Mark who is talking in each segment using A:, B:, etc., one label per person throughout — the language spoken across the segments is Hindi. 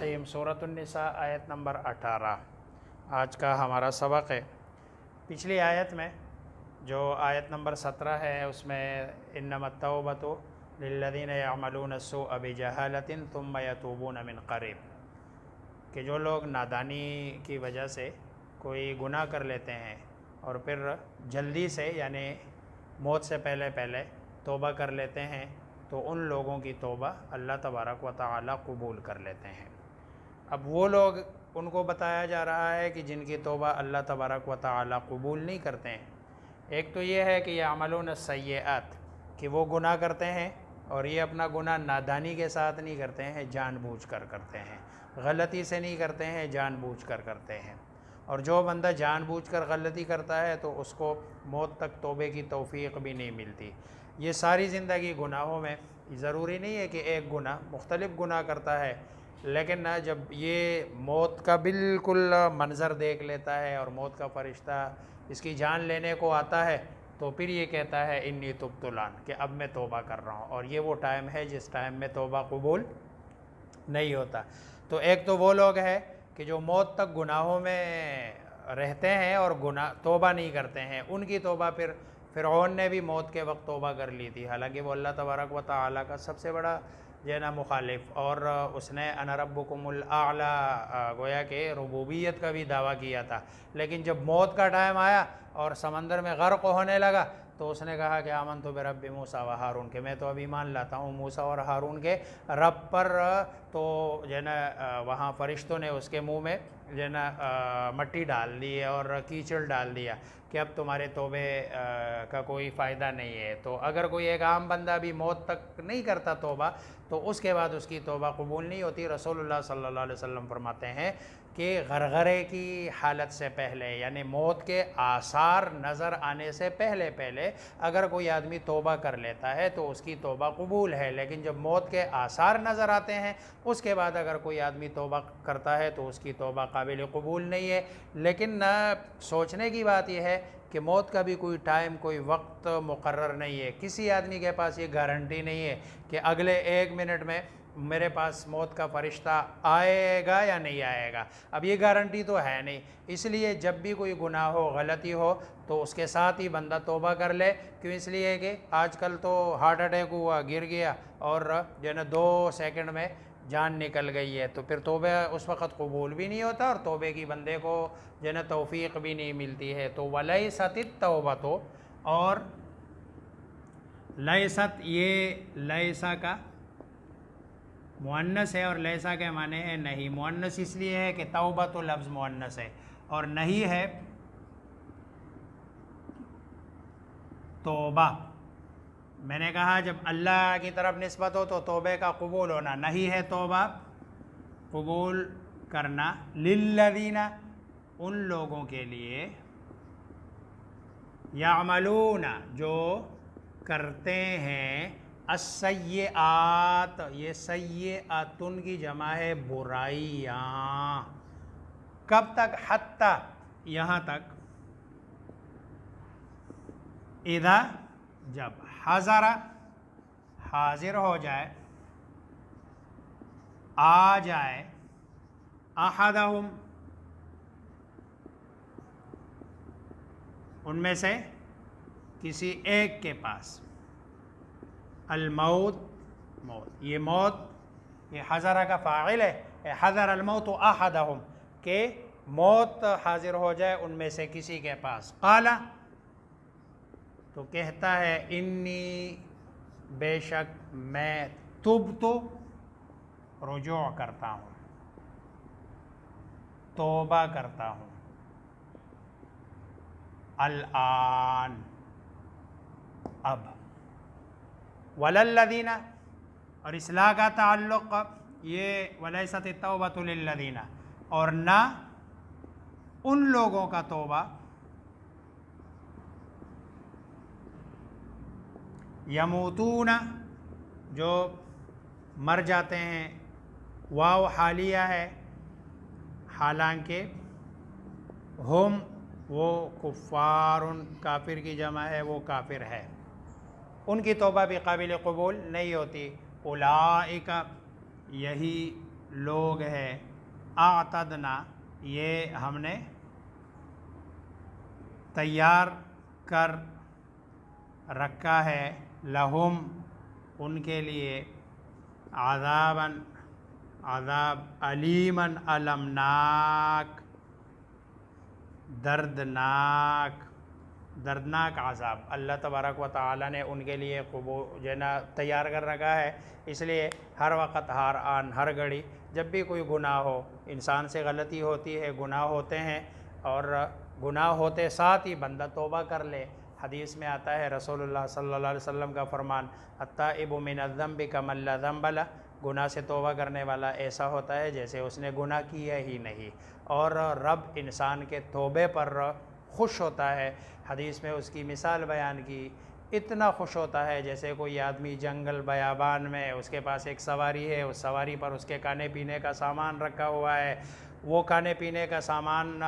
A: रहीम सूरत उन्निसा आयत नंबर 18 आज का हमारा सबक है। पिछली आयत में जो आयत नंबर 17 है उसमें इन्नमत तौबतु लिल्लज़ीना यअमलून अस्सूअ बिजहालतिन थुम्मा यतूबून मिन क़रीब, कि जो लोग नादानी की वजह से कोई गुनाह कर लेते हैं और फिर जल्दी से यानी मौत से पहले पहले तौबा कर लेते हैं तो उन लोगों की तौबा अल्लाह तबारक व तआला कबूल कर लेते हैं। अब वो लोग उनको बताया जा रहा है कि जिनकी तौबा अल्लाह तबारक व तआला कबूल नहीं करते हैं। एक तो ये है कि यअमलून अस्सय्यआत, कि वो गुनाह करते हैं और ये अपना गुनाह नादानी के साथ नहीं करते हैं, जानबूझकर करते हैं, गलती से नहीं करते हैं, जानबूझकर करते हैं। और जो बंदा जानबूझकर गलती करता है तो उसको मौत तक तौबे की तौफीक भी नहीं मिलती। ये सारी ज़िंदगी गुनाहों में, ज़रूरी नहीं है कि एक गुनाह, मुख्तलिफ़ गुनाह करता है, लेकिन ना जब ये मौत का बिल्कुल मंज़र देख लेता है और मौत का फ़रिश्ता इसकी जान लेने को आता है तो फिर ये कहता है इन्नी तुब्तुलान, कि अब मैं तौबा कर रहा हूँ। और ये वो टाइम है जिस टाइम में तौबा कबूल नहीं होता। तो एक तो वो लोग हैं कि जो मौत तक गुनाहों में रहते हैं और गुनाह तौबा नहीं करते हैं, उनकी तौबा फिर फ़िरऔन ने भी मौत के वक्त तौबा कर ली थी, हालांकि वो अल्लाह तबारक व तआला का सबसे बड़ा जो है ना मुखालिफ, और उसने अना रब्बुकुमुल आला गोया के रुबूबियत का भी दावा किया था। लेकिन जब मौत का टाइम आया और समंदर में गर्क होने लगा तो उसने कहा कि आमनतु बिरब्बि मूसा व हारून, के मैं तो अब ईमान लाता हूँ मूसा और हारून के रब पर। तो जो है ना वहाँ फरिश्तों ने उसके मुंह में जो है ना मट्टी डाल दी है और कीचड़ डाल दिया कि अब तुम्हारे तौबे का कोई फ़ायदा नहीं है। तो अगर कोई एक आम बंदा भी मौत तक नहीं करता तौबा तो उसके बाद उसकी तौबा कबूल नहीं होती। रसूलुल्लाह सल्लल्लाहु अलैहि वसल्लम फरमाते हैं कि गरगरे की हालत से पहले, यानी मौत के आसार नज़र आने से पहले पहले अगर कोई आदमी तौबा कर लेता है तो उसकी तौबा कबूल है। लेकिन जब मौत के आसार नज़र आते हैं उसके बाद अगर कोई आदमी तौबा करता है तो उसकी तौबा काबिल कबूल नहीं है। लेकिन सोचने की बात यह है कि मौत का भी कोई टाइम, कोई वक्त मुकर्रर नहीं है। किसी आदमी के पास ये गारंटी नहीं है कि अगले 1 मिनट में मेरे पास मौत का फ़रिश्ता आएगा या नहीं आएगा। अब ये गारंटी तो है नहीं, इसलिए जब भी कोई गुनाह हो, गलती हो तो उसके साथ ही बंदा तौबा कर ले। क्यों? इसलिए कि आजकल तो हार्ट अटैक हुआ, गिर गया और जो है ना 2 सेकंड में जान निकल गई है, तो फिर तौबा उस वक़्त कबूल भी नहीं होता और तौबे की बंदे को जो है ना तौफ़ीक भी नहीं मिलती है। तो वलैसतित तौबा, तो और लैसत, ये लैसा का मुअन्नस है और लैसा के माने है नहीं। मुअन्नस इसलिए है कि तौबा तो लफ्ज़ मुअन्नस है और नहीं है तौबा। मैंने कहा जब अल्लाह की तरफ निस्बत हो तो तौबे का कबूल होना, नहीं है तौबा कबूल करना। लिल्लज़ीना, उन लोगों के लिए, यामलूना, जो करते हैं, अस्सय्यआत, ये सय्यअतुन की जमा है बुराइयाँ। कब तक? हत्ता, यहाँ तक, इधा, जब, हज़रा, हाजिर हो जाए, आ जाए, अहदहुम, उनमें से किसी एक के पास, अलमौत, मौत, ये मौत, ये हज़रा का फ़ाइल है, हज़र अलमौत अहदहुम, के मौत हाजिर हो जाए उनमें से किसी के पास। क़ाला, तो कहता है, इन्नी, बेशक मैं, तुब्तु, रुजू करता हूँ, तौबा करता हूँ, अल-आन, अब, वलल्लज़ीना, और इस्लाह का ताल्लुक़ ये वलैसत तौबतु लिल्लज़ीना, और ना उन लोगों का तौबा यमूतून जो मर जाते हैं, वाव हालिया है, हालांकि हम वो कुफ़ारुन काफिर की जमा है, वो काफिर है, उनकी तौबा भी काबिल कबूल नहीं होती। उलाइका यही लोग हैं, आतदना ये हमने तैयार कर रखा है, लहुम उनके लिए, आज़ाबन आज़ाब, अलीमन अलमनाक दर्दनाक आज़ाब अल्लाह तबारक व तआला ने उनके लिए जो ना तैयार कर रखा है। इसलिए हर वक़्त हर घड़ी जब भी कोई गुनाह हो, इंसान से गलती होती है, गुनाह होते हैं, और गुनाह होते साथ ही बंदा तौबा कर ले। हदीस में आता है रसूलुल्लाह सल्लल्लाहु अलैहि वसल्लम का फरमान, अत्ताइबु मिनज़्ज़म्बि कमन ला ज़म्ब लह, गुनाह से तौबा करने वाला ऐसा होता है जैसे उसने गुनाह किया ही नहीं। और रब इंसान के तौबे पर खुश होता है। हदीस में उसकी मिसाल बयान की, इतना खुश होता है जैसे कोई आदमी जंगल बयाबान में, उसके पास एक सवारी है, उस सवारी पर उसके खाने पीने का सामान रखा हुआ है, वो खाने पीने का सामान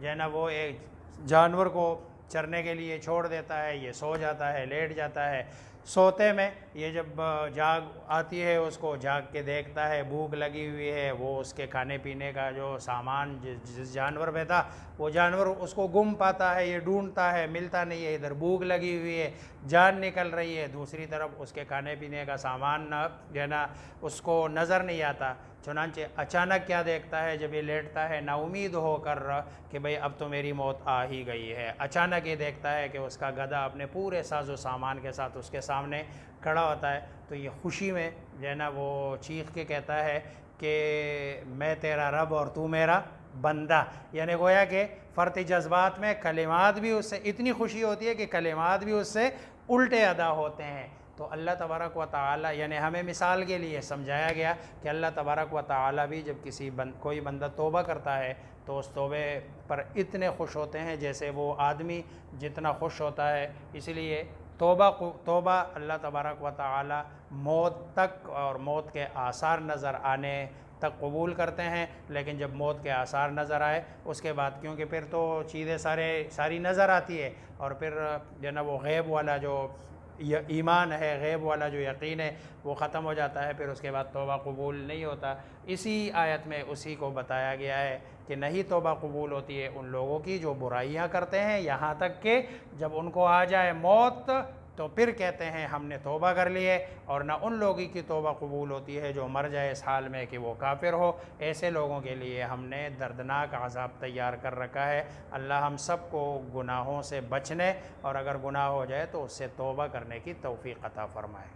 A: जो है ना वो एक जानवर को चरने के लिए छोड़ देता है, ये सो जाता है, लेट जाता है। सोते में ये जब जाग आती है, उसको जाग के देखता है, भूख लगी हुई है, वो उसके खाने पीने का जो सामान जिस जानवर में था, वो जानवर उसको गुम पाता है, ये ढूंढता है, मिलता नहीं है। इधर भूख लगी हुई है, जान निकल रही है, दूसरी तरफ उसके खाने पीने का सामान जो है ना उसको नज़र नहीं आता। चुनांचे अचानक क्या देखता है, जब ये लेटता है नाउमीद होकर कि भाई अब तो मेरी मौत आ ही गई है, अचानक ये देखता है कि उसका गधा अपने पूरे साजो सामान के साथ उसके सामने खड़ा होता है। तो ये खुशी में जो है ना वो चीख के कहता है कि मैं तेरा रब और तू मेरा बंदा, यानी गोया कि फ़र्ती जज्बात में कलिमात भी उससे इतनी खुशी होती है कि कलिमात भी उससे उल्टे अदा होते हैं। तो अल्लाह तबारक व तआला, यानी हमें मिसाल के लिए समझाया गया कि अल्लाह तबारक व तआला भी जब कोई बंदा तौबा करता है तो उस तौबे पर इतने खुश होते हैं जैसे वो आदमी जितना खुश होता है। इसलिए तौबा अल्लाह तबारक व तआला मौत तक और मौत के आसार नज़र आने तक कबूल करते हैं। लेकिन जब मौत के आसार नज़र आए उसके बाद, क्योंकि फिर तो चीज़ें सारी नज़र आती है, और फिर जो ना वो गैब वाला जो ईमान है, गैब वाला जो यकीन है, वो ख़त्म हो जाता है। फिर उसके बाद तौबा कबूल नहीं होता। इसी आयत में उसी को बताया गया है कि नहीं तौबा कबूल होती है उन लोगों की जो बुराइयां करते हैं, यहाँ तक कि जब उनको आ जाए मौत तो फिर कहते हैं हमने तौबा कर लिए। और ना उन लोगों की तौबा कबूल होती है जो मर जाए इस हाल में कि वो काफिर हो। ऐसे लोगों के लिए हमने दर्दनाक अज़ाब तैयार कर रखा है। अल्लाह हम सब को गुनाहों से बचने और अगर गुनाह हो जाए तो उससे तौबा करने की तौफीक अता फ़रमाए।